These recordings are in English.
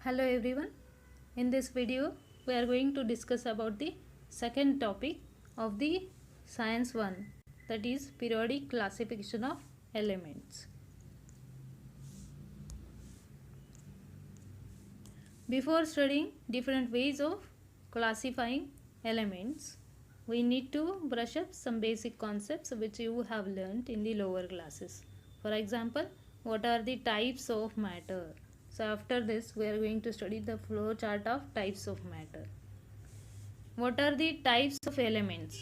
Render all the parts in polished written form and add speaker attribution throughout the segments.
Speaker 1: Hello everyone. In this video we are going to discuss about the second topic of the science 1, that is periodic classification of elements. Before studying different ways of classifying elements, we need to brush up some basic concepts which you have learnt in the lower classes. For example, what are the types of matter? So after this we are going to study the flow chart of types of matter. What are the types of elements?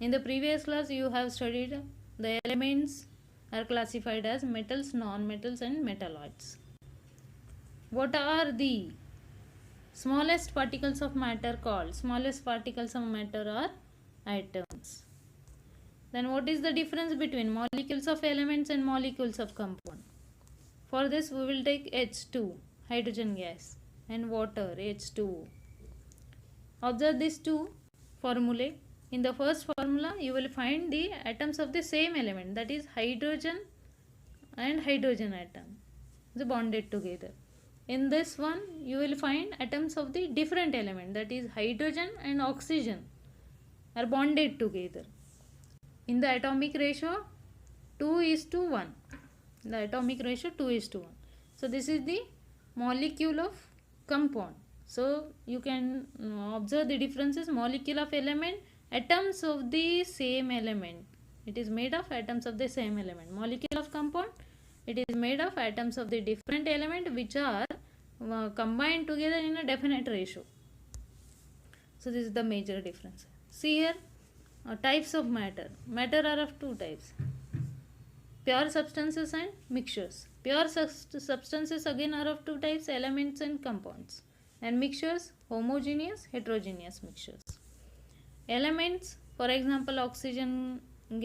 Speaker 1: In the previous class you have studied the elements are classified as metals, non-metals and metalloids. What are the smallest particles of matter called? Smallest particles of matter are atoms. Then what is the difference between molecules of elements and molecules of compound? For this we will take H2, hydrogen gas, and water, H2O. Observe these two formulae. In the first formula you will find the atoms of the same element, that is hydrogen and hydrogen atom, they bonded together. In this one you will find atoms of the different element, that is hydrogen and oxygen are bonded together. In the atomic ratio 2:1. The atomic ratio 2:1. So this is the molecule of compound. So you can observe the differences. Molecule of element, atoms of the same element. It is made of atoms of the same element. Molecule of compound, it is made of atoms of the different element which are combined together in a definite ratio. So this is the major difference. See here, types of matter. Matter are of two types: pure substances and mixtures. Pure substances again are of two types: elements and compounds. And mixtures, homogeneous, heterogeneous mixtures. Elements, for example, oxygen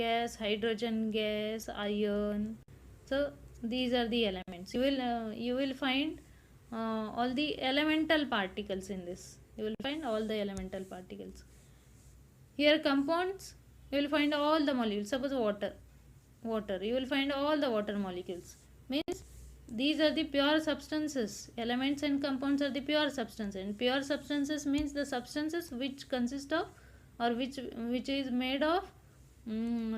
Speaker 1: gas, hydrogen gas, iron. So these are the elements. You will find all the elemental particles in this. You will find all the elemental particles. Here compounds, you will find all the molecules. Suppose water, you will find all the water molecules. Means these are the pure substances. Elements and compounds are the pure substances. And pure substances means the substances which consist of, or which is made of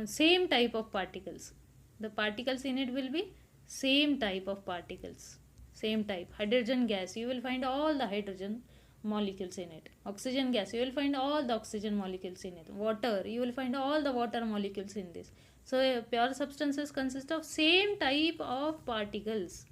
Speaker 1: same type of particles. The particles in it will be same type of particles. Same type. Hydrogen gas, you will find all the hydrogen molecules in it. Oxygen gas, you will find all the oxygen molecules in it. Water, you will find all the water molecules in this. So pure substances consist of same type of particles.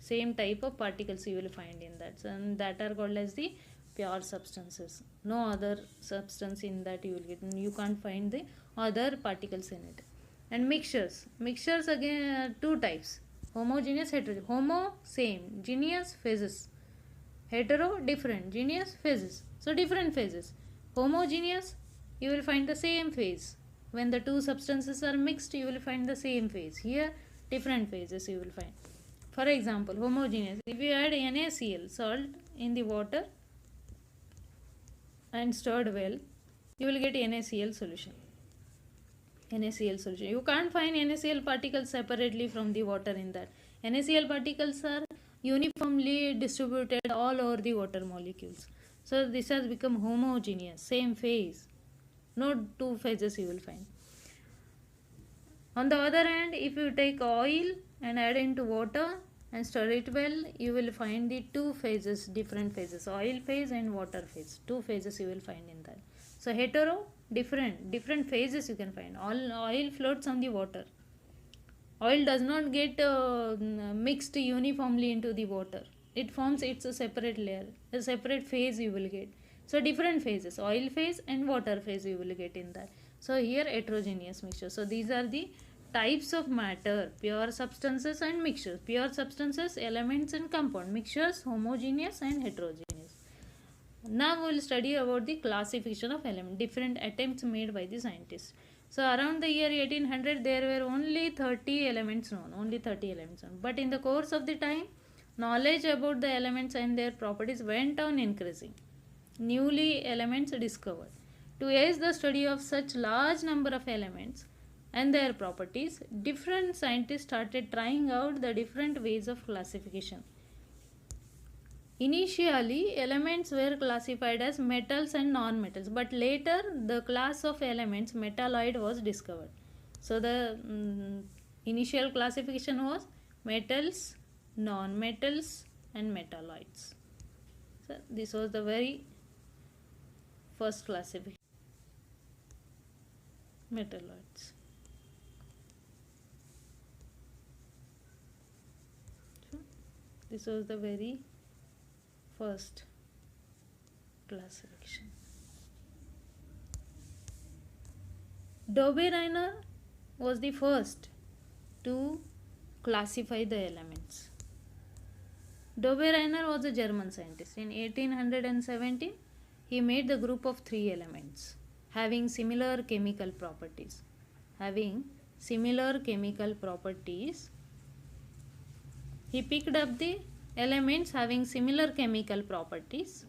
Speaker 1: Same type of particles you will find in that. So, and that are called as the pure substances. No other substance in that you will get. You can't find the other particles in it. And mixtures. Mixtures again two types: homogeneous, heterogeneous. Homo, same. Geneous, phases. Hetero, different. Geneous, phases. So different phases. Homogeneous, you will find the same phase. When the two substances are mixed, you will find the same phase. Here different phases you will find. For example, homogeneous, if you add NaCl, salt, in the water and stirred well, you will get NaCl solution. NaCl solution. You can't find NaCl particles separately from the water in that. NaCl particles are uniformly distributed all over the water molecules. So this has become homogeneous, same phase. No two phases you will find. On the other hand, if you take oil and add into water and stir it well, you will find the two phases, different phases: oil phase and water phase. Two phases you will find in that. So hetero, different phases you can find. All oil floats on the water. Oil does not get mixed uniformly into the water. It forms its a separate layer, a separate phase you will get. So different phases, oil phase and water phase you will get in that. So here heterogeneous mixture. So these are the types of matter: pure substances and mixtures. Pure substances, elements and compound. Mixtures, homogeneous and heterogeneous. Now we will study about the classification of elements, different attempts made by the scientists. So around the year 1800 there were only 30 elements known, But in the course of the time, knowledge about the elements and their properties went on increasing. Newly elements discovered. To aid the study of such large number of elements and their properties, different scientists started trying out the different ways of classification. Initially, elements were classified as metals and non-metals, but later the class of elements metalloid was discovered. So the initial classification was metals, non-metals and metalloids. So this was the very first classification. Metalloids. So this was the very first classification. Dobereiner was the first to classify the elements. Dobereiner was a German scientist. In 1817, he made the group of 3 elements having similar chemical properties. He picked up the elements having similar chemical properties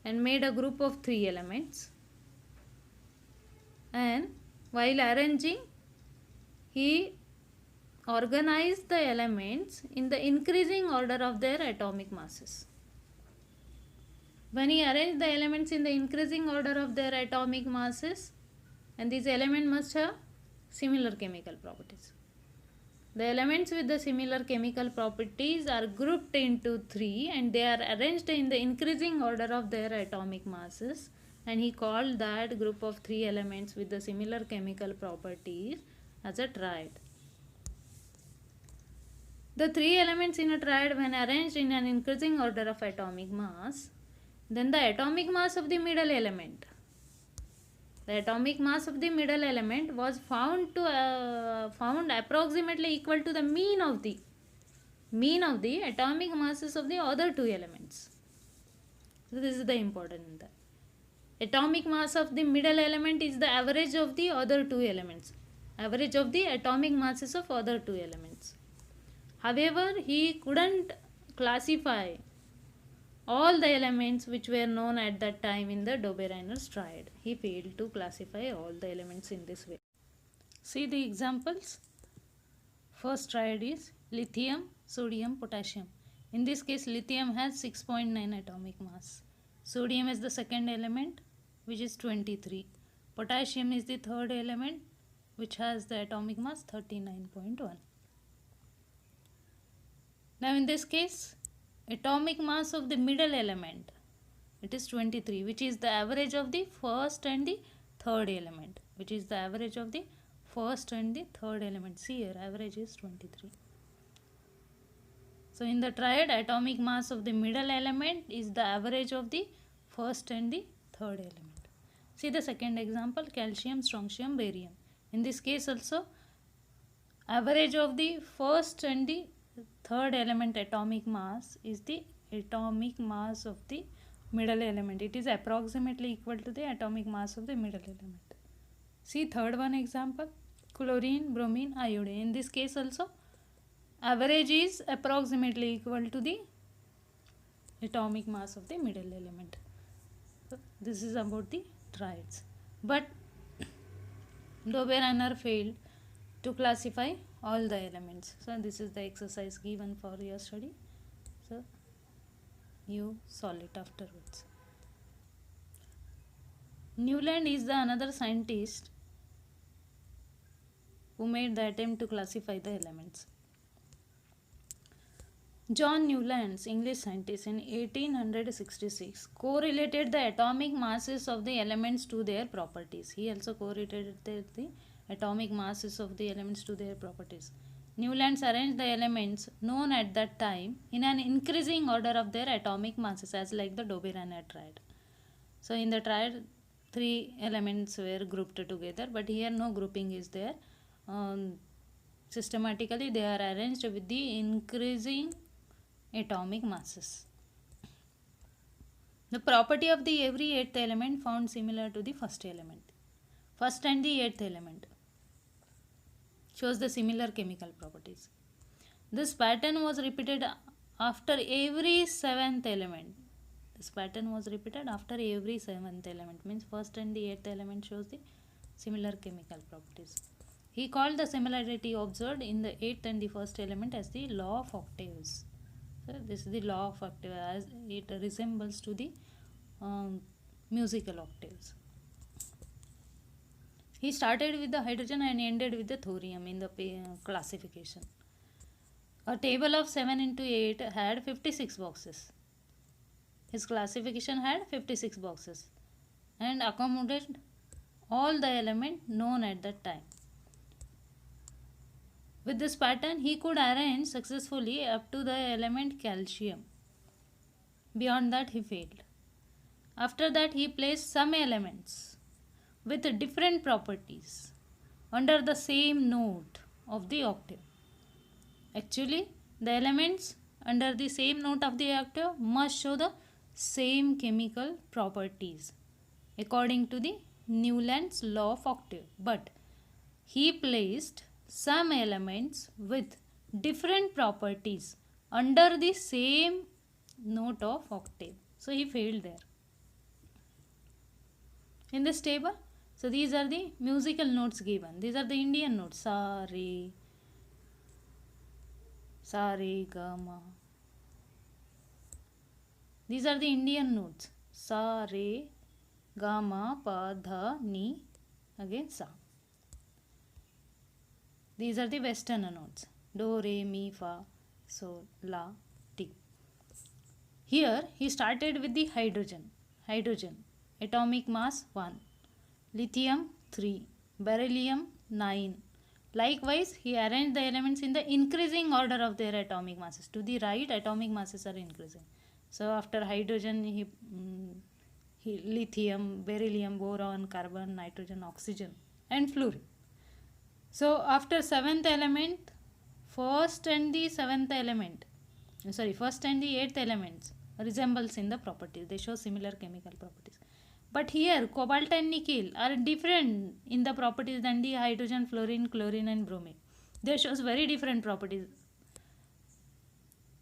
Speaker 1: and made a group of 3 elements. And while arranging, he organized the elements in the increasing order of their atomic masses. When he arranged the elements in the increasing order of their atomic masses, and these elements must have similar chemical properties. The elements with the similar chemical properties are grouped into 3 and they are arranged in the increasing order of their atomic masses, and he called that group of 3 elements with the similar chemical properties as a triad. The 3 elements in a triad, when arranged in an increasing order of atomic mass, then the atomic mass of the middle element was found approximately equal to the mean of the atomic masses of the other 2 elements. So this is the important in that. Atomic mass of the middle element is the average of the other 2 elements. Average of the atomic masses of other 2 elements. However, he couldn't classify all the elements which were known at that time in the Dobereiner's triad. He failed to classify all the elements in this way. See the examples. First triad is lithium, sodium, potassium. In this case, lithium has 6.9 atomic mass. Sodium is the second element, which is 23. Potassium is the third element, which has the atomic mass 39.1. Now in this case, atomic mass of the middle element, it is 23, which is the average of the first and the third element. See here, average is 23. So in the triad, atomic mass of the middle element is the average of the first and the third element. See the second example, calcium, strontium, barium. In this case also, average of the first and the third element atomic mass is the atomic mass of the middle element. It is approximately equal to the atomic mass of the middle element. See third one example, chlorine, bromine, iodine. In this case also, average is approximately equal to the atomic mass of the middle element. So this is about the triads. But Dobereiner failed to classify all the elements. So this is the exercise given for your study. So you solve it afterwards. Newland is the another scientist who made the attempt to classify the elements. John Newland, English scientist, in 1866 correlated the atomic masses of the elements to their properties. He also correlated the atomic masses of the elements to their properties. Newland arranged the elements known at that time in an increasing order of their atomic masses, as like the Dobereiner triad. So in the triad, 3 elements were grouped together, but here no grouping is there. Systematically they are arranged with the increasing atomic masses. The property of the every 8th element found similar to the first element. First and the 8th element shows the similar chemical properties. This pattern was repeated after every 7th element. Means first and the 8th element shows the similar chemical properties. He called the similarity observed in the 8th and the first element as the law of octaves. So this is the law of octave as it resembles to the musical octaves. He started with the hydrogen and ended with the thorium in the classification. A table of 7 into 8 had 56 boxes. His classification had 56 boxes and accommodated all the elements known at that time. With this pattern, he could arrange successfully up to the element calcium. Beyond that, he failed. After that, he placed some elements with different properties under the same note of the octave. Actually, the elements under the same note of the octave must show the same chemical properties according to the Newland's law of octave. But he placed some elements with different properties under the same note of octave. So he failed there. In this table, so these are the musical notes given. These are the Indian notes. Sa, re, ga, ma. These are the Indian notes. Sa, re, ga, ma, pa, dha, ni, again sa. These are the Western notes. Do, re, mi, fa, sol, la, ti. Here he started with the hydrogen. Atomic mass 1. Lithium 3. Beryllium 9. Likewise, he arranged the elements in the increasing order of their atomic masses. To the right, atomic masses are increasing. So after hydrogen, he lithium, beryllium, boron, carbon, nitrogen, oxygen, and fluorine. So after seventh element, first and the eighth elements resembles in the properties. They show similar chemical properties. But here cobalt and nickel are different in the properties than the hydrogen, fluorine, chlorine and bromine. They shows very different properties.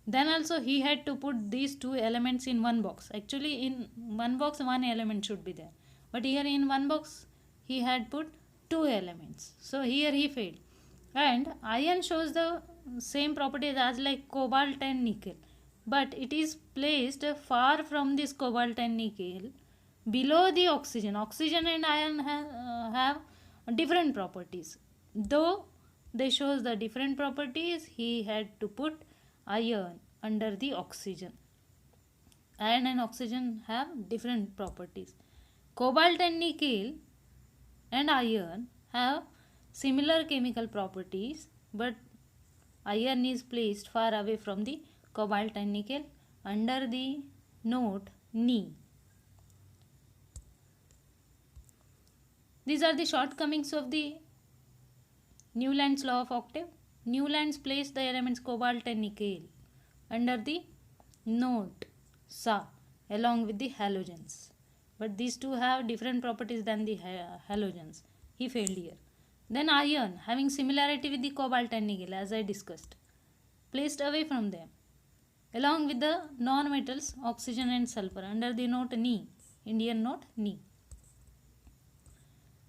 Speaker 1: Then also he had to put these two elements in one box. Actually in one box one element should be there. But here in one box he had put two elements. So here he failed. And iron shows the same properties as like cobalt and nickel. But it is placed far from this cobalt and nickel below the oxygen. Oxygen and iron have different properties. Though they shows the different properties, he had to put iron under the oxygen. Iron and oxygen have different properties. Cobalt and nickel and iron have similar chemical properties, but iron is placed far away from the cobalt and nickel under the note Ni. These are the shortcomings of the Newland's law of octave. Newland's placed the elements cobalt and nickel under the note Sa along with the halogens. But these two have different properties than the halogens. He failed here. Then iron, having similarity with the cobalt and nickel as I discussed, placed away from them along with the non-metals oxygen and sulfur under the note Ni, Indian note Ni.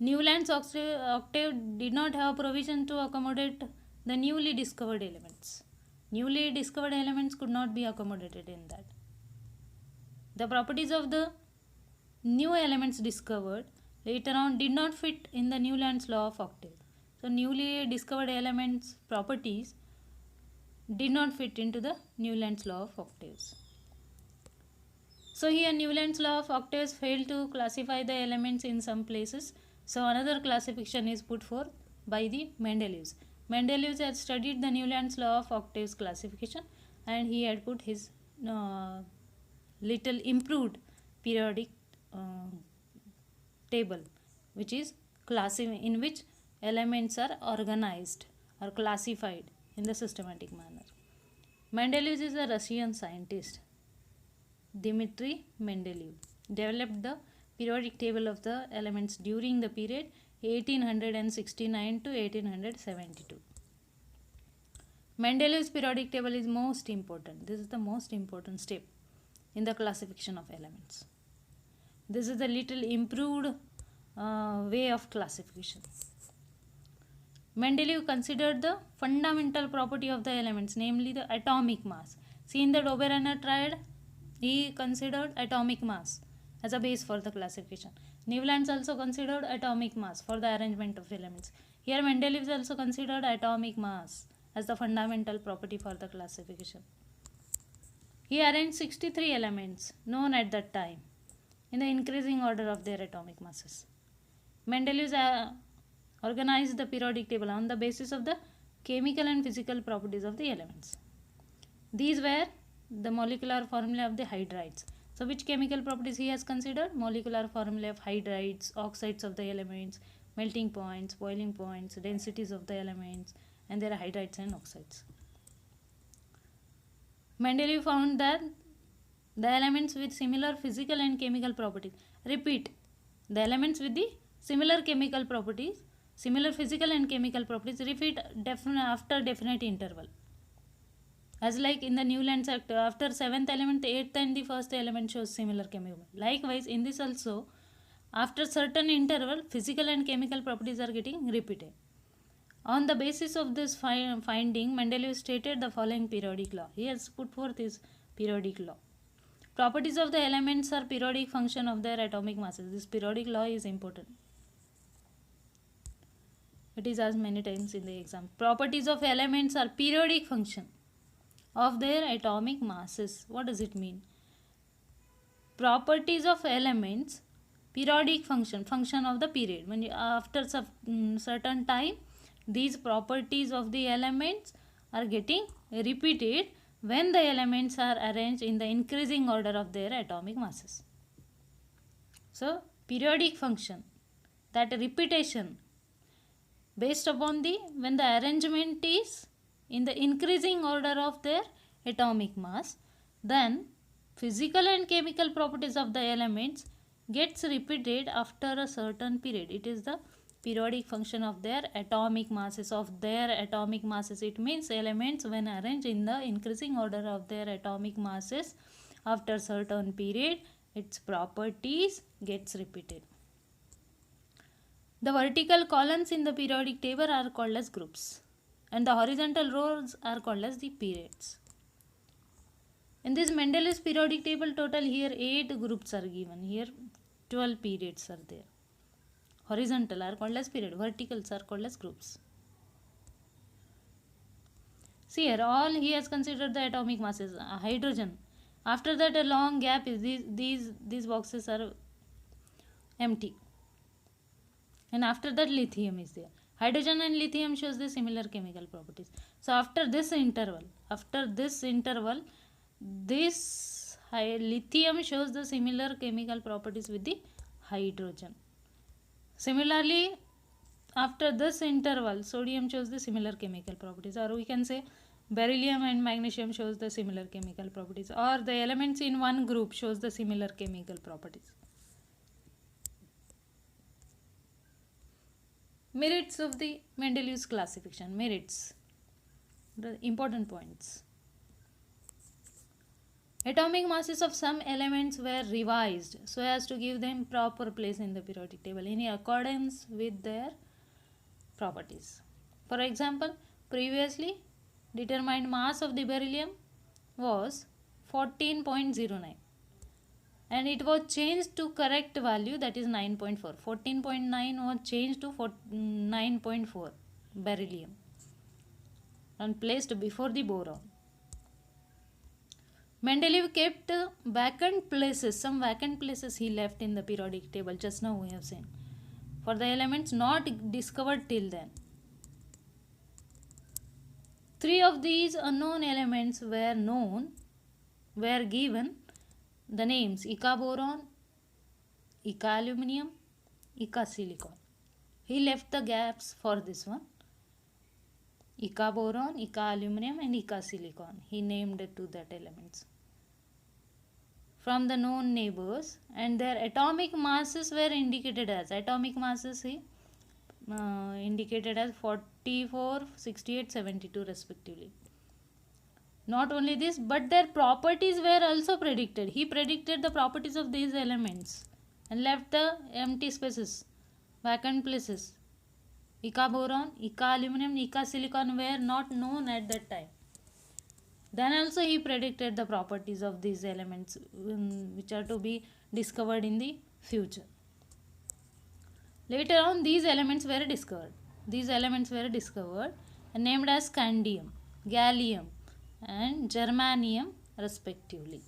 Speaker 1: Newland's octave did not have provision to accommodate the newly discovered elements. Newly discovered elements could not be accommodated in that. The properties of the new elements discovered later on did not fit in the Newland's law of octave. So newly discovered elements properties did not fit into the Newland's law of octaves. So here Newland's law of octaves failed to classify the elements in some places. So another classification is put forth by the Mendeleev. Mendeleev had studied the Newland's law of octaves classification and he had put his little improved periodic table, which is in which elements are organized or classified in the systematic manner. Mendeleev is a Russian scientist. Dmitry Mendeleev developed the periodic table of the elements during the period 1869 to 1872. Mendeleev's periodic table is most important. This is the most important step in the classification of elements. This is the little improved way of classification. Mendeleev considered the fundamental property of the elements, namely the atomic mass. See, in the Dobereiner triad, he considered atomic mass as a base for the classification. Newlands also considered atomic mass for the arrangement of elements. Here Mendeleev also considered atomic mass as the fundamental property for the classification. He arranged 63 elements known at that time in the increasing order of their atomic masses. Mendeleev organized the periodic table on the basis of the chemical and physical properties of the elements. These were the molecular formula of the hydrides. So which chemical properties he has considered? Molecular formula of hydrides, oxides of the elements, melting points, boiling points, densities of the elements, and there are hydrides and oxides. Mendeleev found that the elements with similar physical and chemical properties, repeat, the elements with the similar chemical properties, similar physical and chemical properties repeat after definite interval. As like in the Newlands Act, after 7th element, the 8th and the 1st element shows similar chemical. Likewise, in this also, after certain interval, physical and chemical properties are getting repeated. On the basis of this finding, Mendeleev stated the following periodic law. He has put forth his periodic law. Properties of the elements are periodic function of their atomic masses. This periodic law is important. It is asked many times in the exam. Properties of elements are periodic function of their atomic masses. What does it mean? Properties of elements, periodic function of the period. When after certain time, these properties of the elements are getting repeated when the elements are arranged in the increasing order of their atomic masses. So, periodic function, that repetition based upon the when the arrangement is in the increasing order of their atomic mass, then physical and chemical properties of the elements gets repeated after a certain period. It is the periodic function of their atomic masses. It means elements when arranged in the increasing order of their atomic masses after certain period, its properties gets repeated. The vertical columns in the periodic table are called as groups, and the horizontal rows are called as the periods. In this Mendeleev's periodic table, total here 8 groups are given. Here 12 periods are there. Horizontal are called as period, verticals are called as groups. See here, all he has considered the atomic masses. Hydrogen. After that, a long gap is these boxes are empty. And after that, lithium is there. Hydrogen and lithium shows the similar chemical properties. So after this interval, this lithium shows the similar chemical properties with the hydrogen. Similarly, after this interval, sodium shows the similar chemical properties, or we can say beryllium and magnesium shows the similar chemical properties, or the elements in one group shows the similar chemical properties. Merits of the Mendeleev's classification. Merits. The important points. Atomic masses of some elements were revised so as to give them proper place in the periodic table in accordance with their properties. For example, previously determined mass of the beryllium was 14.09 and it was changed to correct value, that is 9.4. 14.9 was changed to 9.4 beryllium and placed before the boron. Mendeleev kept vacant places, some vacant places he left in the periodic table, just now we have seen, for the elements not discovered till then. 3 of these unknown elements were given the names Eka-boron, Eka-aluminium, Eka-silicon. He left the gaps for this one. Eka-boron, Eka-aluminium and Eka-silicon. He named it to that elements from the known neighbors, and their atomic masses were indicated as indicated as 44, 68, 72 respectively. Not only this, but their properties were also predicted. He predicted the properties of these elements and left the empty spaces, vacant places. Eka-boron, Eka-aluminium, Eka-silicon were not known at that time. Then also he predicted the properties of these elements which are to be discovered in the future. Later on these elements were discovered. These elements were discovered and named as scandium, gallium and germanium respectively.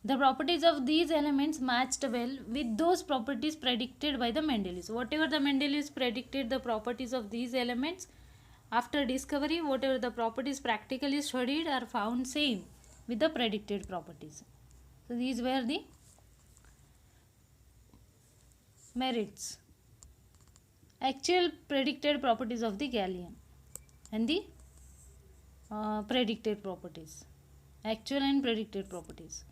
Speaker 1: The properties of these elements matched well with those properties predicted by the Mendeleev. Whatever the Mendeleev predicted the properties of these elements, after discovery, whatever the properties practically studied are found same with the predicted properties. So these were the merits. Actual predicted properties of the gallium and the predicted properties. Actual and predicted properties.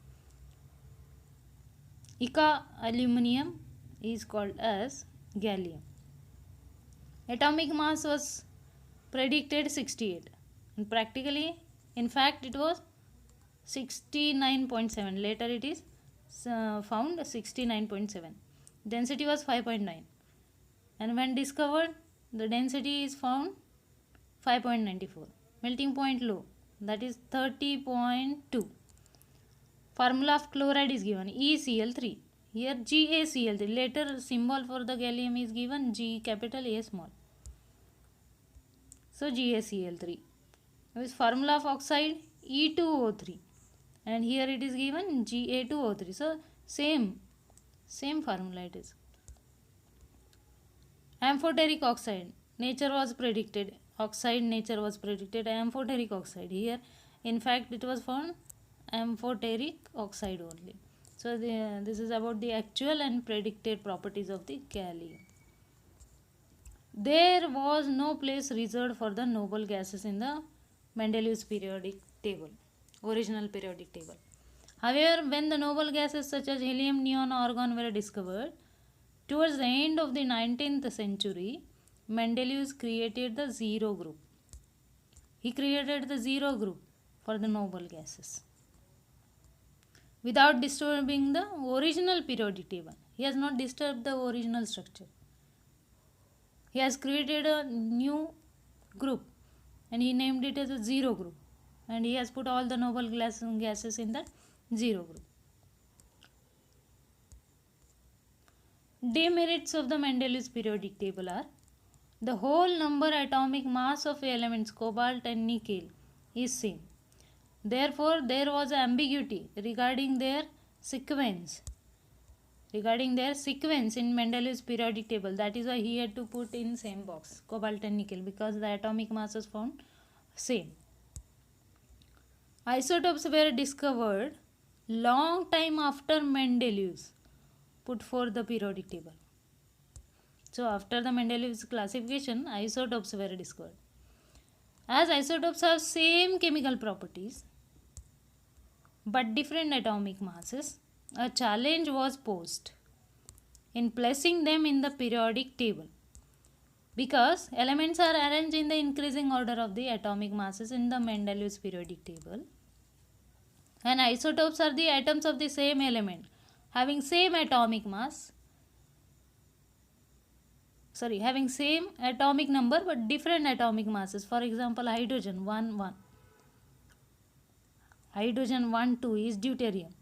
Speaker 1: Ica aluminum is called as gallium. Atomic mass was predicted 68 and practically, in fact, it was 69.7. Later it is found 69.7. Density was 5.9 and when discovered the density is found 5.94. Melting point low, that is 30.2. Formula of chloride is given ECl3. Here GaCl3. Later symbol for the gallium is given G capital A small. So GaCl3. This formula of oxide E2O3 and here it is given Ga2O3. So same formula it is. Amphoteric oxide nature was predicted. Oxide nature was predicted. Amphoteric oxide, here in fact it was found amphoteric oxide only. So this is about the actual and predicted properties of the gallium. There was no place reserved for the noble gases in the Mendeleev's periodic table, original periodic table. However, when the noble gases such as helium, neon, argon were discovered, towards the end of the 19th century, Mendeleev created the zero group. He created the zero group for the noble gases without disturbing the original periodic table. He has not disturbed the original structure. He has created a new group and he named it as a zero group, and he has put all the noble gases in that zero group. Demerits of the Mendeleev's periodic table are: the whole number atomic mass of elements cobalt and nickel is same. Therefore, there was ambiguity regarding their sequence. In Mendeleev's periodic table. That is why he had to put in same box cobalt and nickel, because the atomic mass is found same. Isotopes were discovered long time after Mendeleev put forth the periodic table. So after the Mendeleev's classification, isotopes were discovered. As isotopes have same chemical properties but different atomic masses, a challenge was posed in placing them in the periodic table, because elements are arranged in the increasing order of the atomic masses in the Mendeleev's periodic table, and isotopes are the atoms of the same element having same atomic number but different atomic masses. For example, hydrogen 1 1, hydrogen 1 2 is deuterium,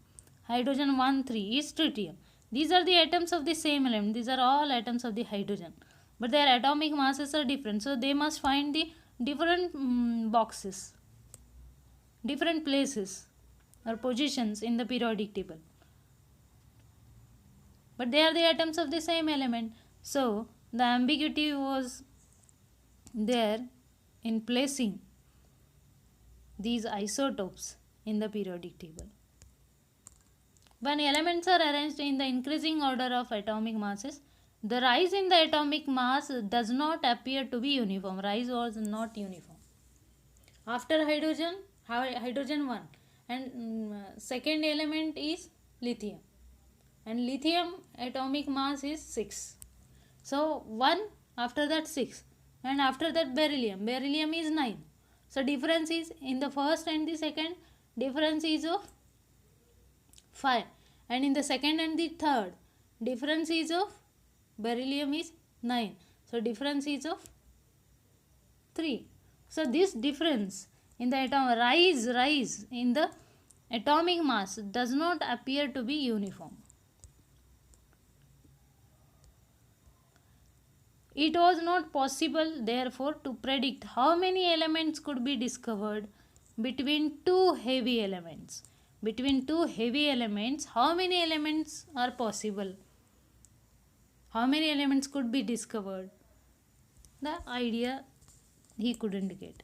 Speaker 1: hydrogen 1 3 is tritium. These are the atoms of the same element. These are all atoms of the hydrogen, but their atomic masses are different, so they must find the different boxes, different places or positions in the periodic table, but they are the atoms of the same element. So the ambiguity was there in placing these isotopes in the periodic table. When elements are arranged in the increasing order of atomic masses, the rise in the atomic mass does not appear to be uniform. Rise was not uniform. After hydrogen 1, and second element is lithium, and lithium atomic mass is 6. So 1, after that 6, and after that beryllium is 9. So difference is in the first and the second, difference is of 5, and in the second and the third, difference is of beryllium is 9. So difference is of 3. So this difference in the rise in the atomic mass does not appear to be uniform. It was not possible, therefore, to predict how many elements could be discovered between two heavy elements. Between two heavy elements, how many elements are possible? How many elements could be discovered? The idea he couldn't get.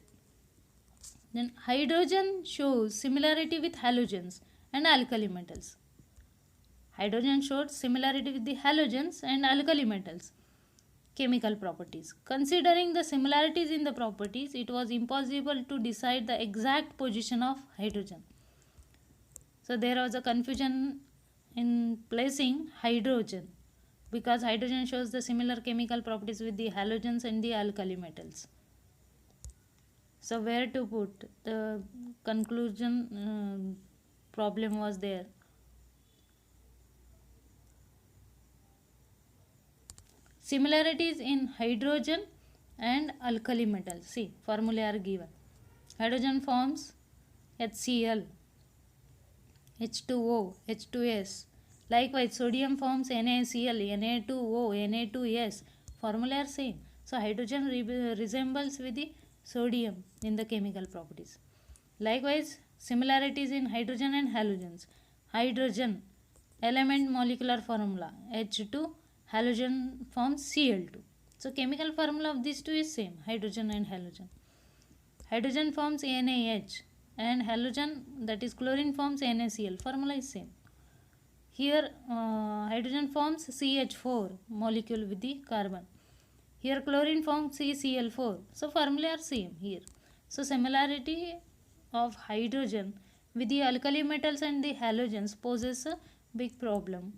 Speaker 1: Then hydrogen shows similarity with halogens and alkali metals. Hydrogen showed similarity with the halogens and alkali metals chemical properties. Considering the similarities in the properties, it was impossible to decide the exact position of hydrogen. So there was a confusion in placing hydrogen because hydrogen shows the similar chemical properties with the halogens and the alkali metals. So where to put the conclusion problem was there. Similarities in hydrogen and alkali metals. See, formulae are given. Hydrogen forms HCl, H2O, H2S. Likewise, sodium forms NaCl, Na2O, Na2S. Formulae are same. So, hydrogen resembles with the sodium in the chemical properties. Likewise, similarities in hydrogen and halogens. Hydrogen, element molecular formula H2, halogen forms Cl2. So chemical formula of these two is same, hydrogen and halogen. Hydrogen forms NaH and halogen, that is chlorine, forms NaCl. Formula is same. Here hydrogen forms CH4 molecule with the carbon. Here chlorine forms CCl4. So formula are same here. So similarity of hydrogen with the alkali metals and the halogens poses a big problem.